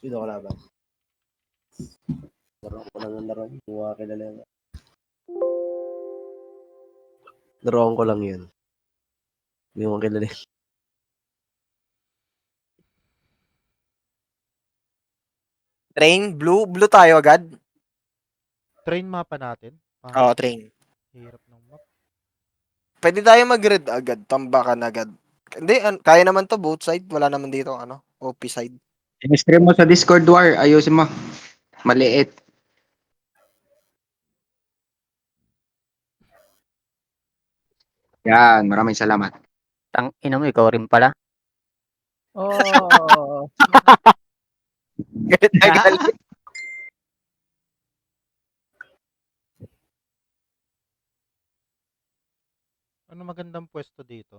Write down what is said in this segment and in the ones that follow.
Sino kalaban? Laro ko lang ng laro. Kung mga kilala yan. Laruan ko lang yun. Hindi mo kilala. Train, blue. Blue tayo agad. Train mapa natin. Oo, Pangit. train. Hirap ng map. Pwede tayo mag-red agad. Tambakan agad. Hindi, kaya naman to both side. Wala naman dito, ano, OP side. I-stream mo sa Discord War, ayusin mo. Maliit. Yan, maraming salamat. Tang ina mo, ikaw rin pala. Oh, Galit na galit. Ano magandang pwesto dito?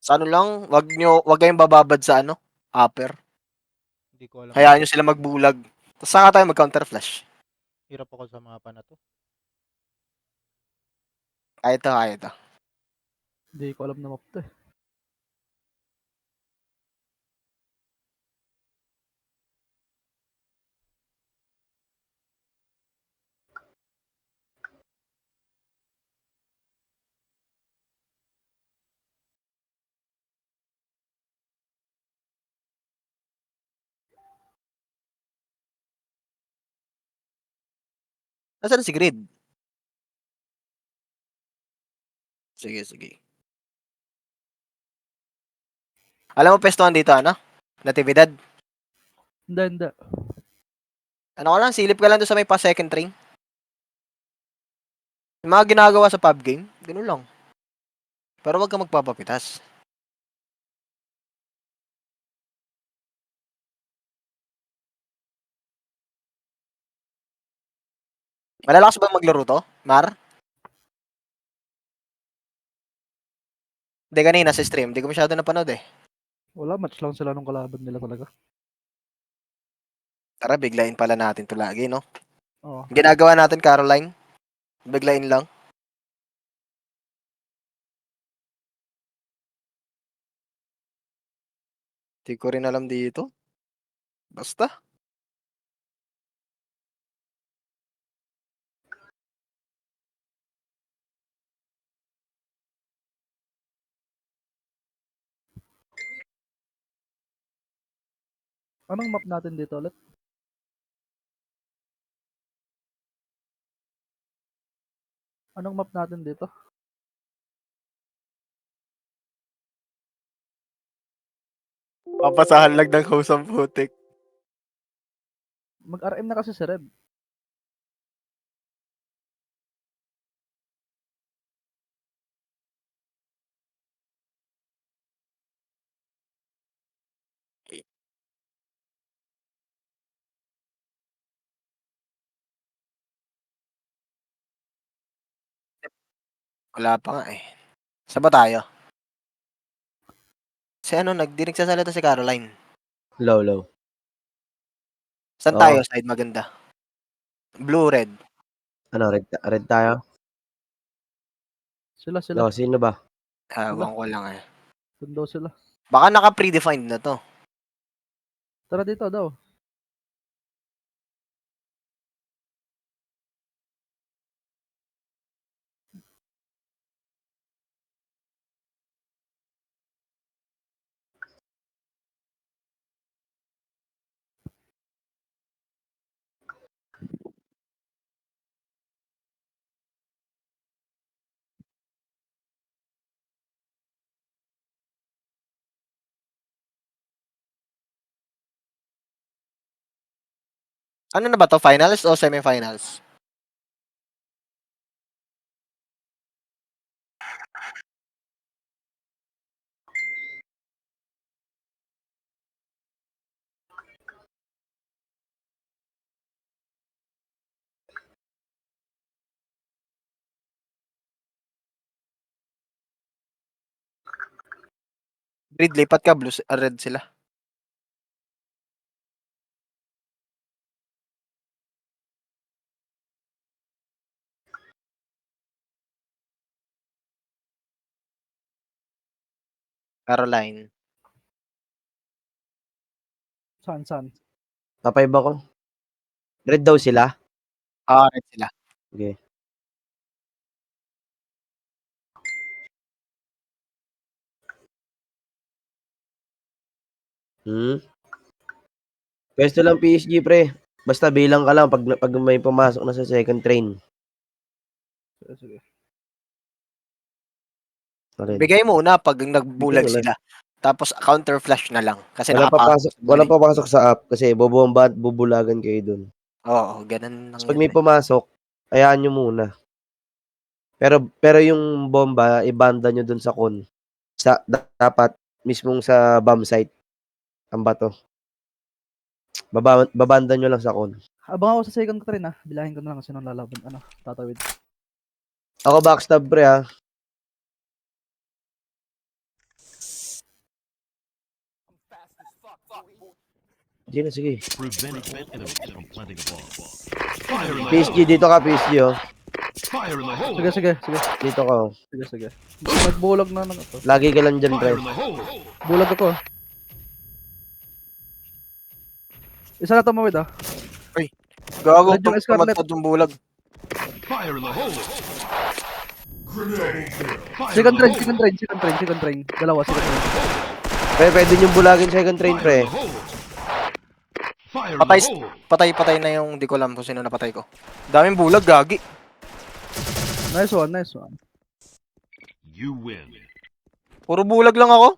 Sa ano lang, wag kayong bababad sa ano, upper. Hindi ko alam Hayaan dito. nyo sila magbulag. Tapos saka tayo mag-counter flash. Hirap ako sa mapa na to. Kaya to, kaya to. hindi ko alam na map to eh. Nasaan si Grid? Sige, sige. Alam mo pestuhan dito, ano? Natividad. Hindi, hindi. Ano ka lang, silip ka lang doon sa may pa second train. Yung mga ginagawa sa pub game, ganun lang. Pero wag ka magpapapitas. Malalakas ba maglaro to, Mar? Hindi kanina sa stream, hindi ko masyado napanood eh. Wala, match lang sila nung kalaban nila talaga. Tara, biglayin pala natin to lagi, no? Oo. Ginagawa natin, Caroline. Biglayin lang. Hindi ko rin alam dito. Basta. Anong map natin dito ulit? Anong map natin dito? Papasahan lang ng host ang putik. Mag-RM na kasi si Red. Wala pa nga eh. Saan ba tayo? Si ano, di nagsasalita si Caroline. Low, low. Saan Oo. tayo? Side maganda. Blue, red. Ano, red tayo? Sila, sila. No, sino ba? Ewan ko lang eh. Sundo sila. Baka naka-predefined na to. Tara dito daw. Ano na ba to? Finals o semifinals? Grid, lipat ka. Blue, red sila. Caroline. Saan? Napay ba ko? Red daw sila? Red sila. Okay. Pwesto lang PSG, pre. Basta bilang ka lang pag may pumasok na sa second train. Sige. Alin? Bigay muna pag nagbulag Bigay sila. Tapos counter flash na lang. Kasi Walang papasok sa app kasi bubulagan kayo dun. Oo, ganun lang Pag yun. may pumasok, hayaan nyo muna. Pero yung bomba, ibanda nyo dun sa con. Dapat mismong sa bomb site ang bato. Babanda nyo lang sa con. Abang ako sa second train Bilahin ko na lang sino lalaban. Tatawid. Ako backstab, pre, ha. Sige. Preventing enemies from planting a bomb. Fire in the PSG, hole! dito ka, PSG, oh. Fire in the hole! Sige. Dito ka, oh. Sige. Nagbulag na ito. Lagi ka lang dyan, pre. Fire in the hole! Bulag ako. Isa na tumawid Gago, Red yung Scarlet. tumatad yung bulag. Fire in the hole! Fire Second in the train. Dalawa, second train. Pre, pwede nyo bulagin second train, pre. Fire in the hole! Patay na yung di ko alam kung sino napatay ko. Daming bulag, gagi. Nice one. You win. Puro bulag lang ako.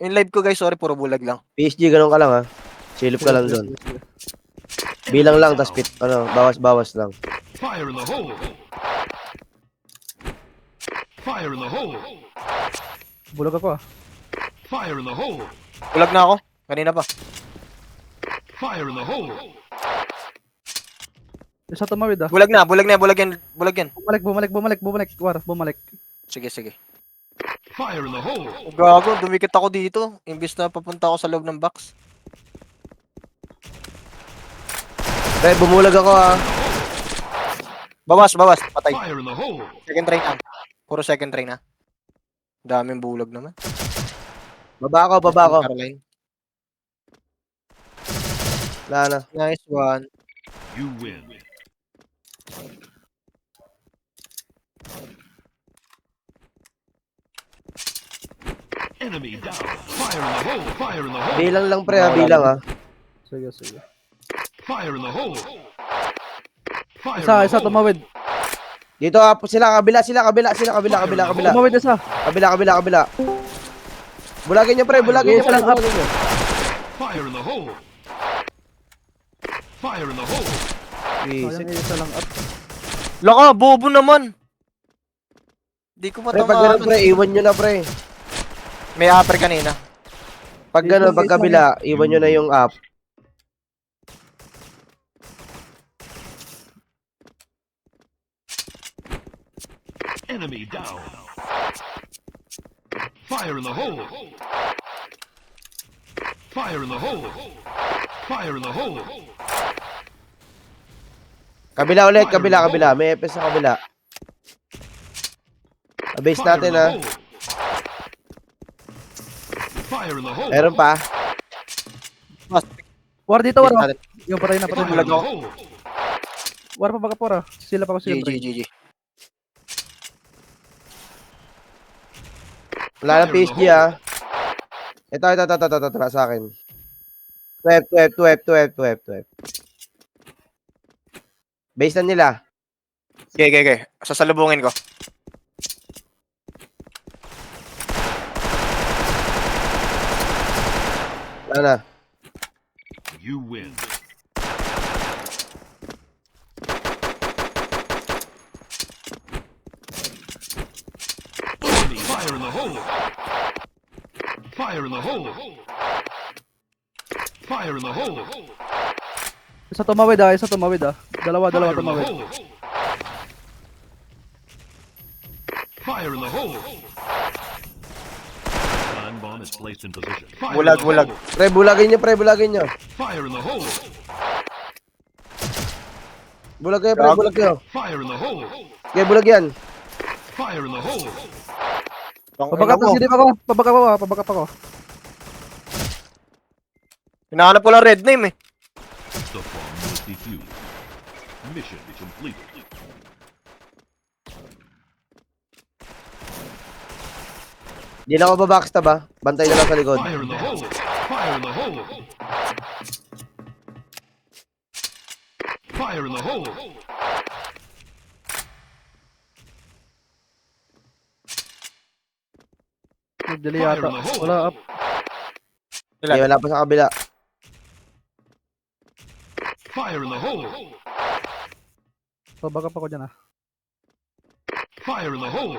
In live ko guys, sorry, puro bulag lang. PSG, ganun ka lang, ha. Silip ka lang doon. Bilang lang, tas bawas-bawas lang. Fire in the hole! Fire in the hole! Bulag ako Fire in the hole! Bulag na ako. Kanina pa. Fire in the hole! Isa tumawid Bulag yan. Bumalik. War, bumalik. Sige. Fire in the hole! Gago, dumikit ako dito. Imbis na papunta ako sa loob ng box. Pre, bumulag ako, ha. Bawas. Patay. Fire in the hole! Second train lang. Puro second train Daming bulag naman. Baba ako. Caroline. Wala na. Nice one. You win. Enemy down. Fire in the hole! Fire in the hole! Bilang lang, pre, ha. Bilang, ha. Sige. Fire in the hole! Fire in the Isa hole! tumawid. Dito, ha. Sila, kabila. Tumawid isa. Kabila. Bulagin nyo, pre. Bulagin nyo. Fire in the hole! Fire in the hole! Sayang isa lang up. Laka, bobo naman. Di ko Pre, pag ganun, pre, iwan nyo na, pre. May upper kanina. Pag ganun, pag kabila, iwan nyo na yung app. Enemy down. Fire in the hole! Fire in the hole! Fire in the hole! Kabila ulit, kabila. May FS sa kabila. Base Fire natin, in the ha. hole! Fire in the hole! Meron pa. War dito, war. Natin. Yung patay na. Fire in bulag the ako. hole! War pa baka pora. Sila pa ko second train. GG. Wala na PSG, ha. Ito, sa akin. 12. Base na nila. Okay. Sasalubungin ko. Wala na. You win. Enemy fire in the hole! Fire in the hole! Fire in the hole! Isa tumawid Dalawa Fire in the tumawid. hole! Fire in the hole! Time bomb is placed in position. Fire in the Bulag. hole! Pre, bulagin nyo. Fire in the hole! Bulag kayo, pre, Fire in the hole! Okay, bulag yan. Fire in the hole! Pabagap na sinip ako. Pabagap ako. Hinahanap ko lang red name eh. The bomb was defused. Mission completed. Hindi na ako babackstab ba? Bantay na lang sa likod. Fire in the hole! Fire in the hole! Fire in the hole! Delay yata. Wala up. Okay, wala pa sa kabila. Fire in the hole! Pabagap ako dyan ah. Fire in the hole!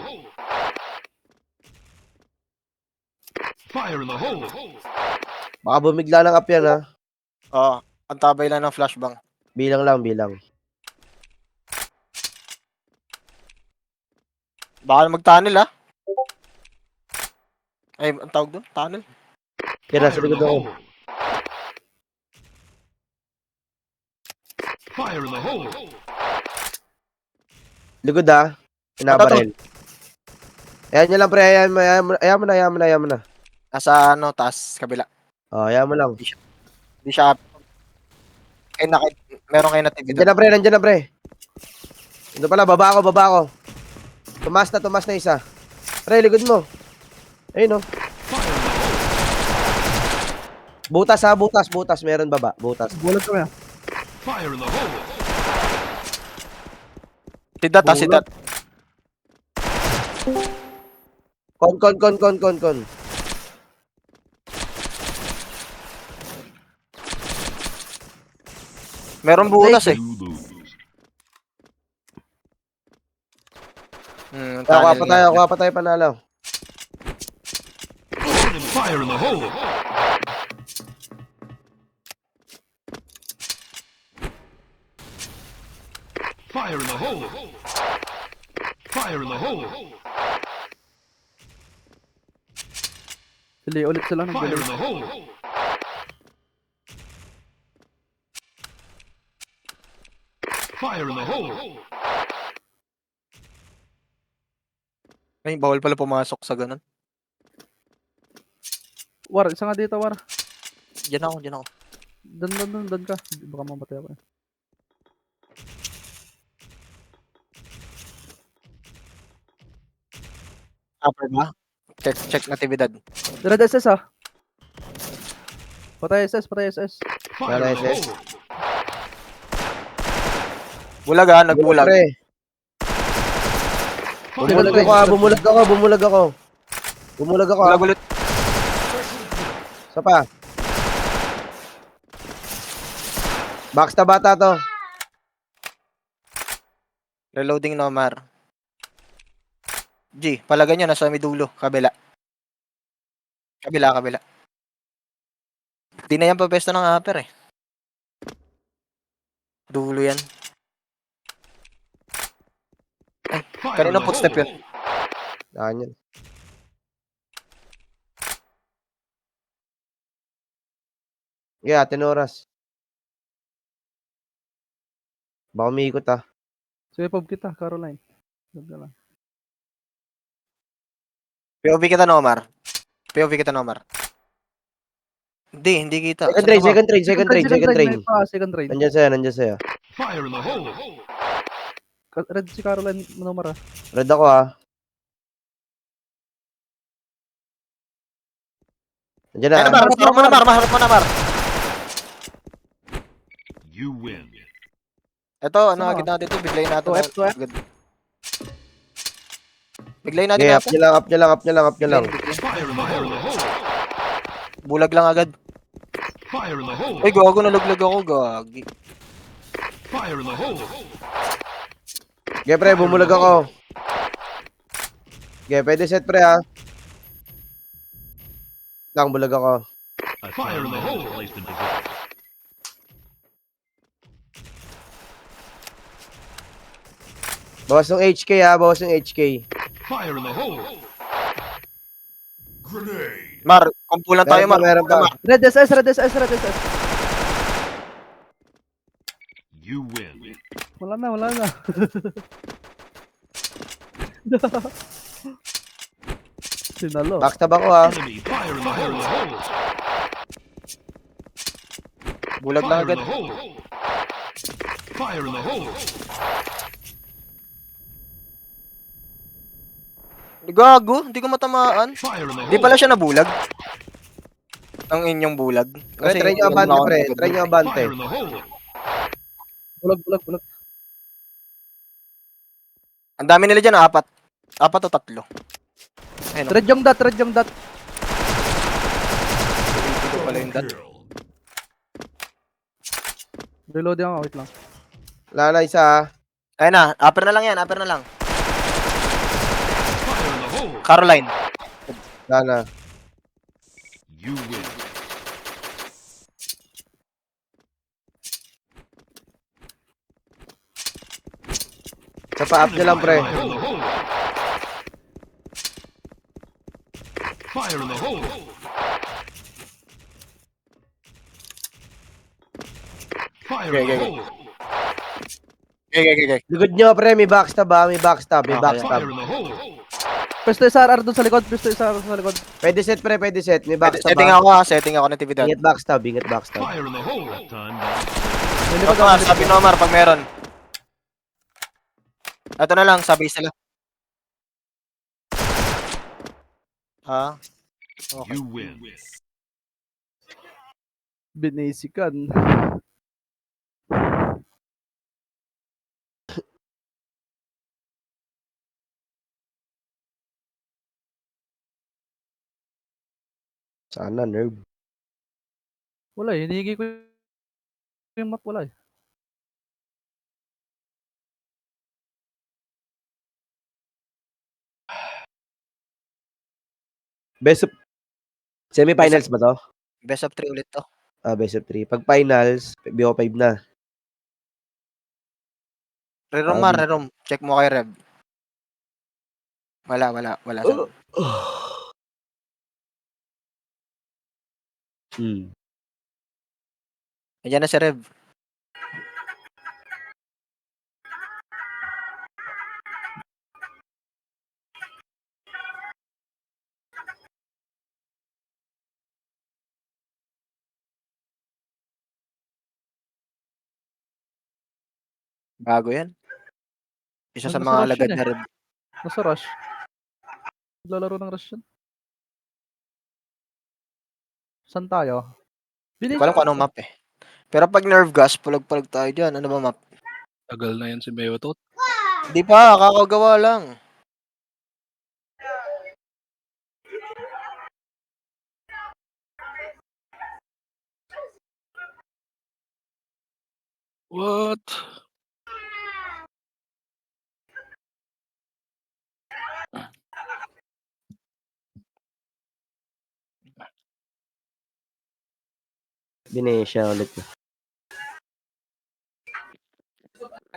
Fire in the hole! Baka bumigla ng up yan ha. Oo. Ang tabay lang ng flashbang. Bilang lang, bilang. Baka mag-tunnel ah. Ay, ang tawag doon? Tunnel? Kaya nasa likod ako. Fire in the hole! Likod ha. Inabarel. Ayan nyo lang pre, ayan mo na. Nasa ano, taas, kabila. Oh, ayan mo lang. Hindi siya up. Meron kayo Nandiyan natividad. na pre. Ito pala, baba ako. Tumas na isa. Pre, likod mo. Ayun oh. Butas ha, butas. Meron baba, butas. Bulag kami ah. Fire in the hole! Sidat ah, sidat. Kon. Meron butas eh. You lose. Kuha pa tayo panalo. Fire in the hole! Fire in the hole! Fire in the hole! Delay ulit sila ng Fire delay. in the hole! Fire in the hole! Ay, bawal pala pumasok sa ganun. War, isa nga dito, War. Diyan ako. Dan ka. Baka mamatay ako eh. Upper ba? Check natividad. Red SS ah. Patay SS. Fire in the SS. hole! Bulag ah, nagbulag. Pre, Fire bumulag ako. Bulag ulit. Isa pa. Backstab bata to. Reloading Nomar. G, palagay nyo, nasa may dulo. Kabila. Di na yan papesto ng upper eh. Dulo yan. Fire in Kaninong the footstep hole! yun? Daan yan. Yeah, 10 oras. Baka umiikot ah. Sige, pub kita, Caroline. Doon ka lang. POV kita, Nomar. Hindi kita. Second train. Second train. Nandiyan sa'yo. Fire in the hole! Red si Caroline Manomar ah. Red ako ah. Nandiyan na. Ay, Nomar, Nomar. You win. Ito, ano agad natin ito. Biglayin natin. Two F. Agad. Biglayin natin Okay, up nyo lang. Fire in the hole! Bulag lang agad. Fire in the hole! Ay, gago, nalaglag ako. Gagi. Fire in the hole! Okay, pre, bumulag ako. Okay, pwede set pre ha. Lang, bulag ako. A fire in the hole! Placed in position. Bawas ng HK ha, Fire in the hole! Grenade! Mar, kumpulan tayo, Mar. Meron pa. Red SS. You win. Wala na. Sinalo. Backstab ako ha. Enemy fire in the hole. Bulag lang Fire in agad. the hole. Fire in the hole. Gago, hindi ko matamaan. Fire in the Di hole. pala siya nabulag. Ang inyong bulag. Pre, try nyo abante, pre. Try nyo abante. Fire in the hole. Bulag. Ang dami nila dyan, 4. 4 o 3. Ayun, Thread yung dot. hindi ko pala yung dot. Reloading ako, wait lang. Wala na isa ha. Ayun na, upper na lang yan, upper na lang. Fire in the hole. Caroline. Wala na. You win. Sa pa-up nyo lang, pre. Fire in the hole. Fire in the hole. Fire in the hole. Okay. Likod nyo, pre. May backstab ha. May backstab. May Okay. backstab. Fire in the hole. Pwesto SRR doon sa likod. Pwede set, pre. Pwede set. May backstab Setting ha. ako ha, setting ako ng actividad. Ingat backstab. Ingat backstab. Fire in the hole. May likod Omar, ako. sabi ni Omar pag meron. Ito na lang, sabi sila. Ha? Okay. You win. Binasican. Sana, nerve. Wala eh, hinihingi ko yung map, wala eh. Best of... Semifinals ba to? Best of 3 ulit to. Best of 3. Pag finals, BO5 na. Rerom Mar, rerom. Check mo kay Rev. Wala. Ayan na si Rev. Bago yan. Isa sa Nasa mga rush alagad yun na Rev. Nasa rush. Lalaro ng rush yun. Saan tayo? Hindi ko alam kung anong map eh. Pero pag nerve gas, pulag-pulag tayo dyan. Ano ba map? Tagal na yan si Beotot. Hindi pa, kakagawa lang. What? Binesya ulit.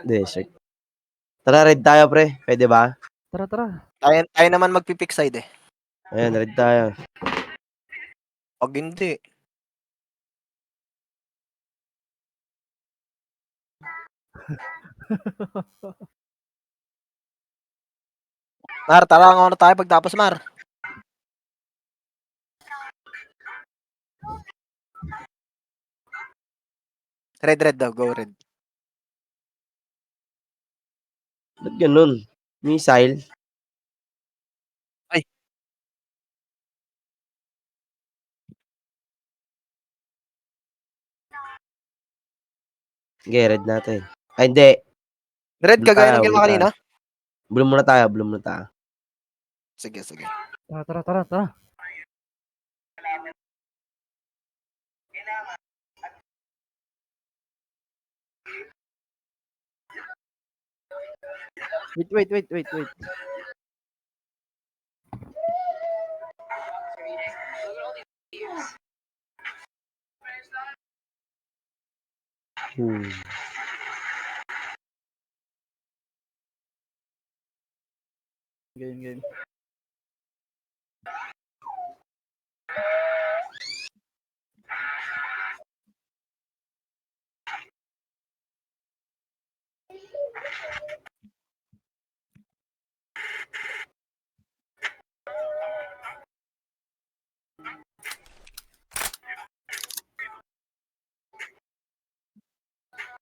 Desert. Tara, red tayo, pre. Pwede ba? Tara. Tayo naman magpipick side eh. Ayan, red tayo. Pag hindi. Mar, tara nga tayo pagtapos, Mar. Red daw, go red. Ba't ganun? Missile? Ay. Sige, red natin. Ay, hindi. Red, Blue kagaya tayo, ng ginawa blue kanina. Blue muna tayo. Sige. Tara. Wait. Game.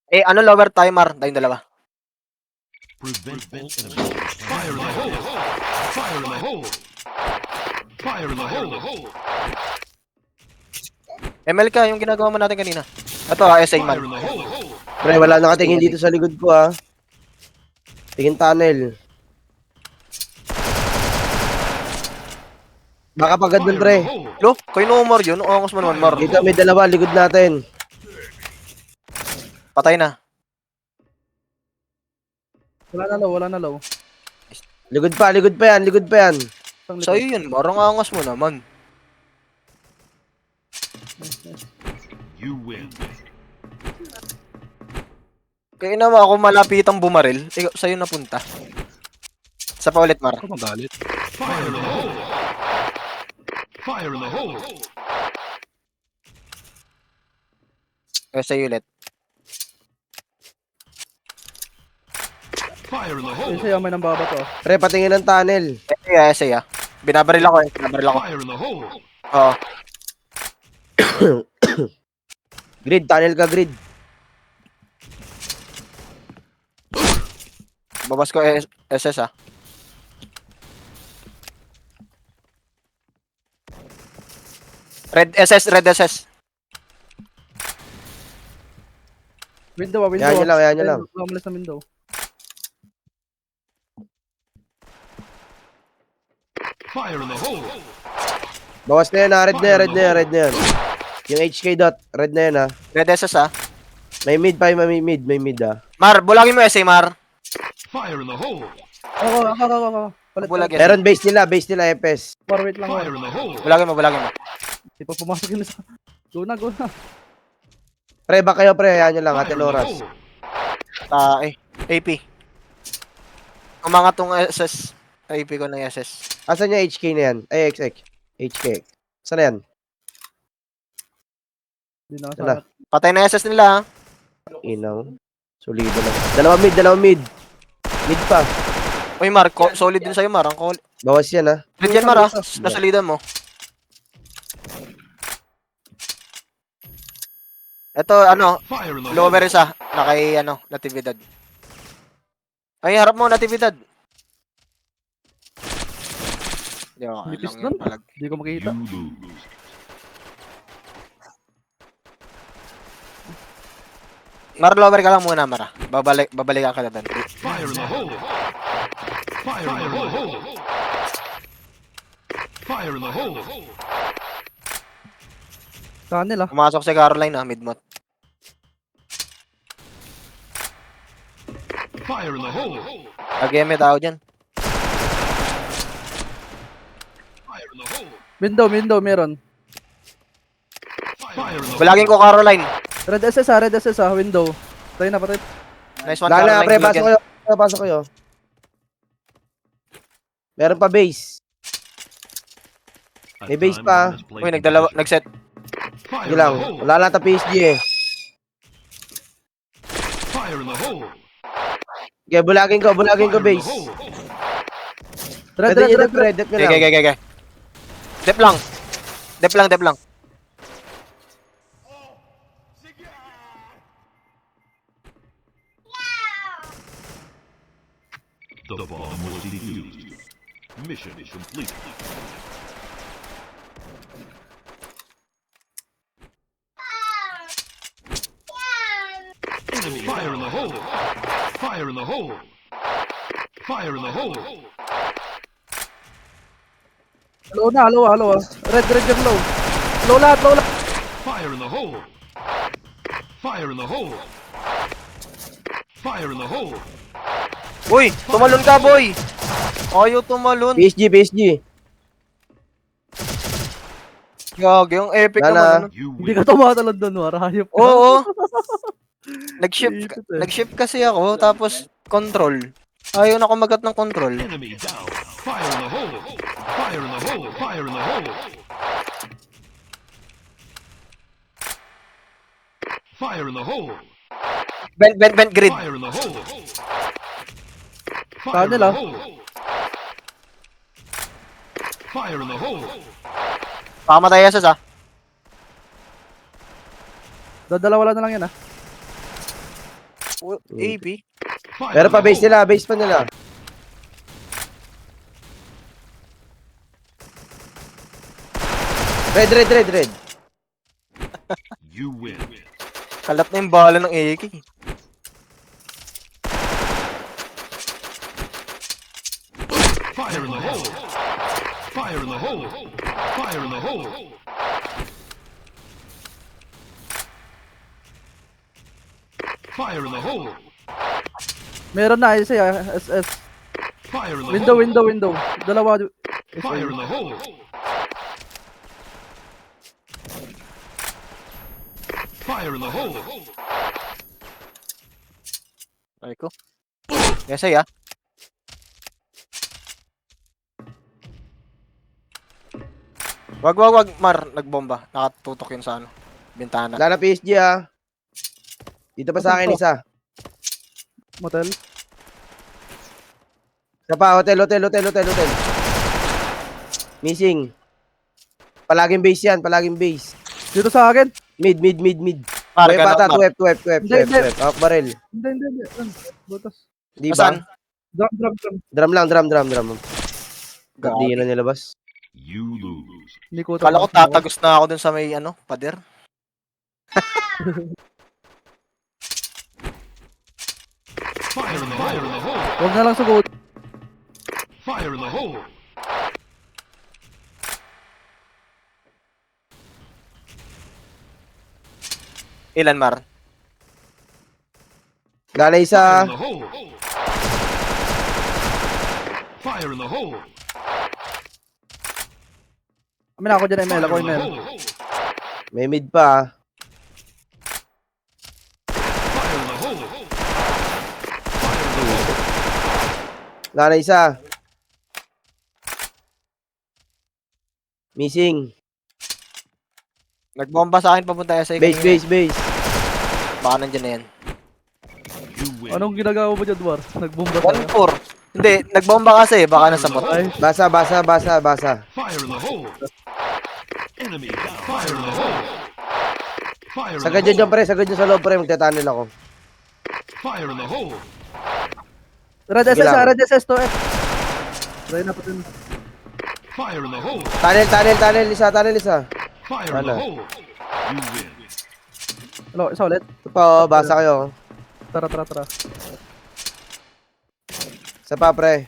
Eh, ano lower timer? Tayong dalawa. Prevent all enemies. Fire in the hole! Fire in the hole! Fire in the hole! MLK, yung ginagawa mo natin kanina. Ito, SA Fire man. in the hole! Pre, wala nakatingin dito sa likod ko, ah. Tingin tunnel. Baka pagad dun, pre. Lo, kayo no Mar yun. Ongos mo naman, Mar. Dito, may dalawa, likod natin. Patay na. Wala na low. Likod pa yan, likod pa yan. Isang likod. Sa'yo yun, Mar. Ang angas mo naman. You win. Kaya naman ako malapitang bumaril. Ikaw, sa'yo napunta. Sa pa ulit, Mar. Ako magalit. Fire in the hole! Fire in the hole! Sa'yo ulit. Fire in the hole! Yung sa'yo, may nang babato. Pre, patingin ng tunnel. SA. Binabaril ako eh. Binabaril ako. Fire in the hole! Oo. Grid, tunnel ka, grid. Babas ko SS ah. Red SS. Window. Yan nyo lang, yan nyo lang. Umalis na window. Fire in the hole! Bawas na yan, ah. Red na yan. Yung HK dot, red na yan, ah. Red SS ah. May mid pa, may mid, ah. Mar, bulagin mo SA, Mar. Fire in the hole! Ako. Palit Bulag ka. yan. Meron base nila, FS. War, wait lang. Fire War. in the hole! Bulagin mo. Di pa pumasok yun sa... Go na. Pre, ba kayo, pre? Yan nyo lang, Fire Ate in the Loras. hole! AP. Umangat tong SS. AP ko ng SS. Asan yung HK na yan? Ay, HK. Saan na yan? Di na Wala. sa... Patay na SS nila ah. Inaw. Solido lang. Dalawa mid. Mid pa. Uy, Mar, solid din sa'yo, Mar. Ang call. Bawas yan, ah. Red yan, Mar ah. Nasalidan mo. Ito, ano, Fire in the hole! lower isa. Nakay, natividad. Ay, harap mo, natividad. Di ako, Nipis lang yun, nun. palag. Di ko makikita. You lose. Mar, lower ka lang muna, Mar ah. Babalikan ka na doon. Fire in the hole! Fire in the hole! Fire in the hole! Tunnel ah. Pumasok si Caroline ah, mid-mot. Fire in the hole! Nag-eme tao dyan. Fire in the hole! Window, meron. Fire in the hole! Bulagin ko, Caroline. Red SS ah, window. Patay na. Nice one, Lala, Caroline. pre, Bulagin. pasok kayo. Meron pa base. May base pa. Uy, nag-set. Sige lang. Wala lahat ang PSG, eh. Fire in the hole! Okay, bulagin ko base. Red. Dep nyo lang. Okay. Dep lang. The bomb was defused. Mission complete. Enemy fire in the hole! Fire in the hole! Fire in the hole! Low ah. Red yung low. Low lahat. Fire in the hole! Fire in the hole! Fire in the hole! Uy, tumalon ka, boy. Ayaw tumalon. PSG. Gag, yung epic Lala. naman. You Hindi win. ka tumatalon doon, War. Hayop ka. Oo. Nag-shift Isip eh. nag-shift kasi ako, tapos control. Ayaw na kumagat ng control. Enemy down. Fire in the hole! Fire in the hole! Fire in the hole! Fire in the hole! Bend grid. Fire in the hole! Tunnel, Fire in the ah. hole! Fire in the hole! Pakamatay SS ah. Dadalawa na lang yan ah. AP. Fire Pero in pa the base hole! nila, base pa nila. Red. You win. Kalat na yung bala ng AK. Fire in the hole! Fire in the hole! Fire in the hole! Fire in the hole! Meron na isa SS. Fire in the Window. Dalawa. Fire in the hole! Fire in the hole! Ay ko. Yes, ay ah. Wag, Mar. Nagbomba. Nakatutok yun sa ano. Bintana. Wala na PSG ah. Dito pa sa akin isa. Motel. Isa pa, hotel. Missing. Palaging base. Dito sa akin. Mid. Mar, Tuwep ganun, ata, Mar. tuwep. Hindi. Hawk barrel. Hindi. Butas. Di Saan? ba? Drum. Drum. Gago. Di yun na nilabas. You lose. Hindi ko Kala ko tatagos na ako dun sa may ano, pader. Fire in the hole! Huwag na lang sugod. Fire in the hole! Ilan, Mar? Wala na isa. Fire in the hole! Fire in the hole! Amin ako dyan, ML. Ako Fire in the ML. hole! May mid pa ah. Fire in the hole! Fire in the hole! Wala na isa. Missing. Nagbomba sa akin papunta sa Base. Baka nandyan na yan. You win. Anong ginagawa mo dyan, Dwar? Nagbomba tayo. 1-4. Hindi, nagbomba kasi. Baka nasa bot. Ay, Basa. Fire in the hole! Enemy down! Fire in the hole! Fire in Sagad the dyan hole! pre, sagad dyan sa loob pre. Magtatunnel ako. Fire in the hole! Red Sige SS, lang. Red SS to eh. Try na pa din. Fire in the hole! Tunnel isa. Fire in the Wala. hole! You win. Hello, isa ulit. Ito pa oh, basa kayo. Tara. Isa pa pre.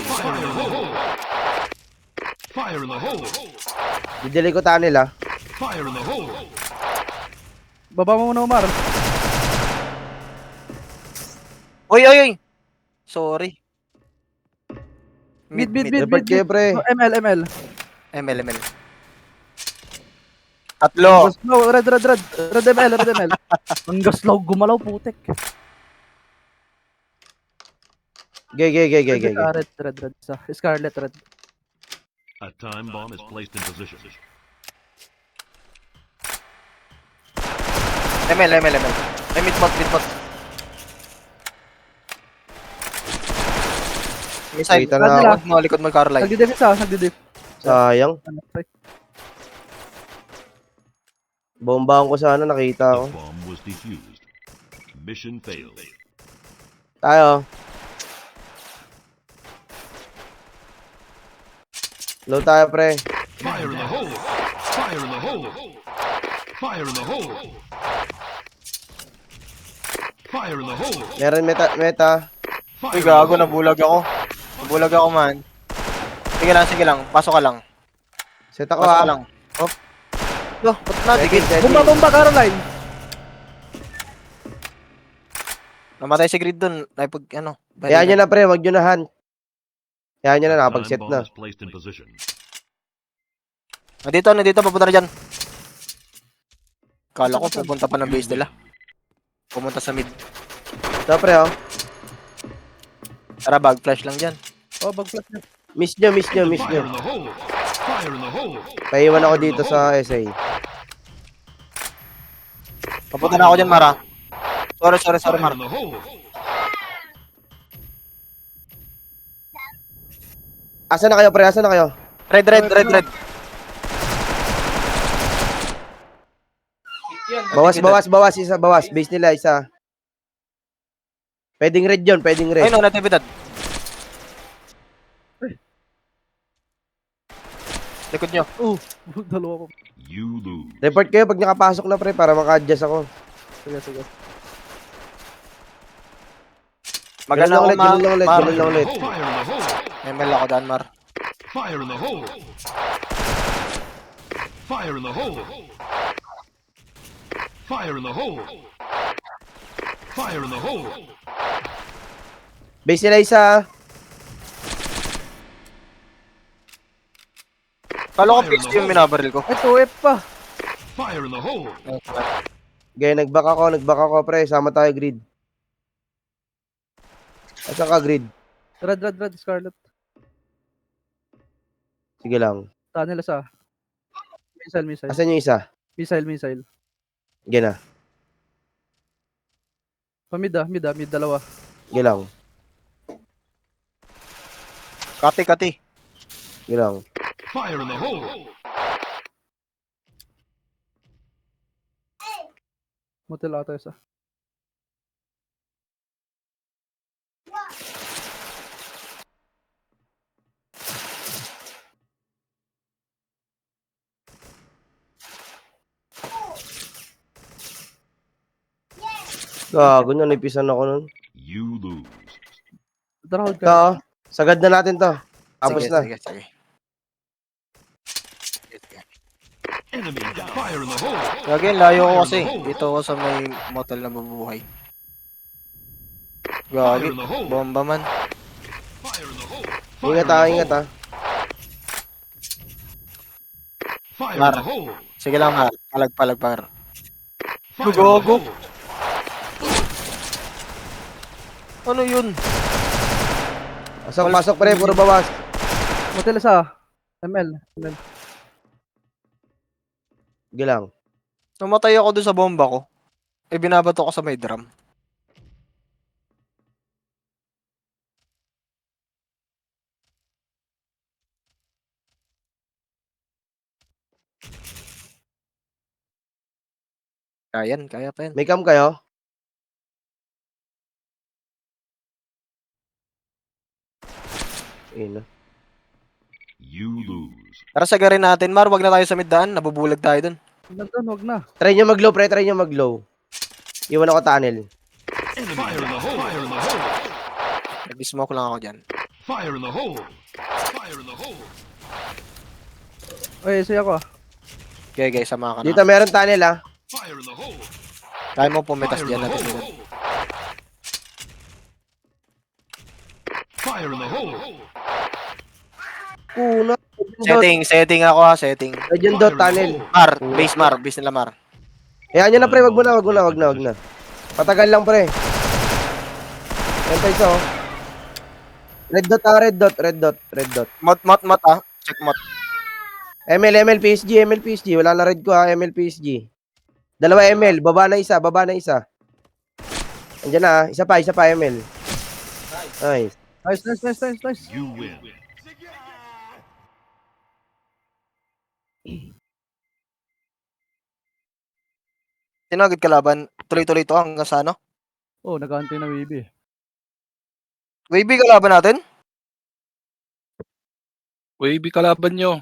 Fire in the hole! Fire in the hole! Didelay ko tunnel ah. Fire in the hole! Baba mo muna, Umar. Oy! Sorry. Mid. Report kayo pre. Oh, ML. ML. Tatlo. Slow, red ML. Ang slow gumalaw, putek. Gay. Red. Scarlet, red. A time bomb is placed in position. ML. Ay, mid-bot. May side. Kita na ako. Likod mo, Caroline. Nagdi-diff. Sayang. Bombahan ko sana, nakita ko. The bomb was defused. Mission failed. Tayo. Low tayo pre. Fire in the hole! Fire in the hole! Fire in the hole! Fire in the hole! Meron meta. Uy, gago, nabulag ako, man. Sige lang. Pasok ka lang. Set ako Pasok ah. ka lang. Hop. Ba't natigil? Bomba, Caroline. Namatay si Grid dun. Kaya nyo na pre, wag nyo na hunt. Kaya nyo na, A nakapag-set time na. bomb is placed in position. Nandito, papunta na dyan. Kala ko pupunta pa ng base nila. Pumunta sa mid. Ito pre oh. Tara, bag flash lang dyan. Oh, bag-flash na. Miss nyo. Fire in the hole! Fire in the hole! Paiwan ako dito sa SA. Papunta na ako dyan, Mara. Sorry, Fire Mara. in the hole! Asa na kayo pre? Red. Bawas. Base nila isa. Pwedeng red yun, pwedeng Ay, red. no, natividad. Likod nyo. Dalawa pa. You lose. Report kayo pag nakapasok na pre para maka-adjust ako. Sige, sige. Ganun lang ulit, ganun lang ulit, Mar. ganun lang ulit. Fire in the hole. ML ako daan, Mar. Fire in the hole. Fire in the hole. Fire in the hole. Fire in the hole. Base nila isa. Kala ko PhD yung binabaril ko. Ay, 2F pa. Fire in the hole. Gaya, nag-back ako pre. Sama tayo grid. Asan ka grid? Rad, Scarlet. Sige lang. Tunnel isa. Missile. Asan yung isa? Missile. Sige na. Mid dalawa. Sige lang. Kati. Sige lang. Fire in the hole. Motel ata isa. Gago na, nipisan ako nun. You lose. Tara, hold Ito, ka. sagad na natin to. Tapos na. Sige. Enemy down. Fire in the hole. Gagi, layo ko kasi. Dito ako sa may motel na mabuhay. Fire Gagi, in the hole. bomba man. Fire in the hole. Ingat ah. Fire in Mar. the hole. Sige lang, Mar. Palag, Mar. Fire in the Gago. hole. Ano yun? Pasok pre, puro bawas. Motel isa. ML. Sige lang. Namatay ako dun sa bomba ko. Binabato ko sa may drum. Kaya pa yan. May cam kayo? Ayun na. You lose. Tara sagarin natin, Mar. Wag na tayo sa middaan. Nabubulag tayo dun. Wag na. Try nyo mag-low pre, try nyo mag-low. Iwan ako tunnel. Fire in the hole. Fire in the hole. Nag-smoke lang ako dyan. Fire in the hole. Fire in the hole. Ay, isa ako. Okay, sama ka na. Dito meron tunnel ah. Fire in the hole. Kaya mo pumitas Fire in dyan the natin. hole. Fire in the hole. Kuna. Setting ako ha, setting. Legend dot tunnel. Mar, base nila Mar. Ayan nyo na pre, wag na. Patagal lang pre. Ito isa oh. Red dot. Mot ha. Check mot. ML PSG. Wala na red ko ha, ML PSG. Dalawa ML, baba na isa. Andiyan na, isa pa ML. Nice. Nice. You win. Tinagid kalaban. Tuloy-tuloy to hanggang sa ano? Oh, nag-aantay na Weeby. Wavy kalaban natin? Wavy kalaban nyo.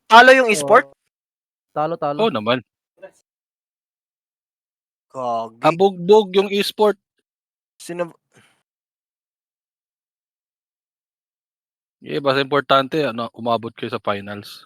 Talo yung e-sport? Talo. Oo naman. Gagi. Abugbog yung e-sport. Sino? Basta importante, umabot kayo sa finals.